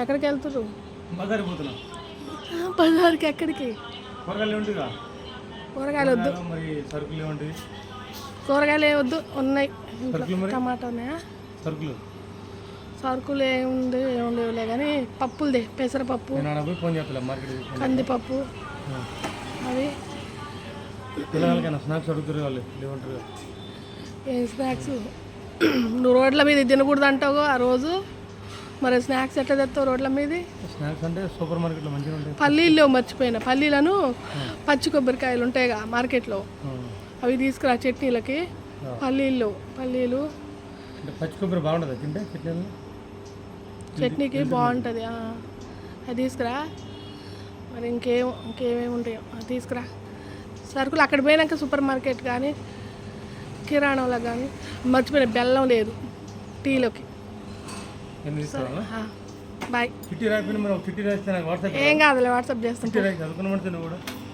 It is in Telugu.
ఎక్కడికి వెళ్తుర్రు? బజార్ పోతున్నా. బజార్కి ఎక్కడికి? కూరగాయలు ఏముంటుందిగా? కూరగాయలు వద్దు. మరి సరుకులు ఏముంటుంది? కూరగాయలు ఏమొద్దు, ఉన్నాయి సరుకులు మరి? టమాటా ఉన్నాయా? సరుకులు సరుకులు ఏముంది ఏముండేవిలే కానీ పప్పులదే పెసరపప్పు, నేను పోయి ఫోన్ చేస్తా మార్కెట్ కందిపప్పు అవి. పిల్లలకైనా స్నాక్స్ అడుగుతారు వాళ్ళు లేవంటారు. ఏం స్నాక్స్? నువ్వు రోడ్ల మీద తినకూడదు అంటావు ఆ రోజు, మరి స్నాక్స్ ఎట్లా తెస్తావు రోడ్ల మీద? స్నాక్స్ అంటే సూపర్ మార్కెట్లో మంచిగా ఉంటాయి. పల్లీలు మర్చిపోయినా, పల్లీలను పచ్చి కొబ్బరికాయలు ఉంటాయిగా మార్కెట్లో, అవి తీసుకురా చట్నీలకి. పల్లీలు అంటే పచ్చి కొబ్బరి బాగుంటుంది తింటే చట్నీకి బాగుంటుంది. అది తీసుకురా. మరి ఇంకేమేమి ఉంటాయో అది తీసుకురా. సరుకులు అక్కడ పోయినాక సూపర్ మార్కెట్ కానీ కిరాణంలో కానీ. మర్చిపోయిన బెల్లం లేదు టీలోకి. బాయ్. చిట్టి రాకపోయినా మనం చిట్టి రాస్తే నాకు వాట్సాప్ ఏం కాదులే, వాట్సాప్ చేస్తాను. చిట్టి రాసి చదువుకున్న కూడా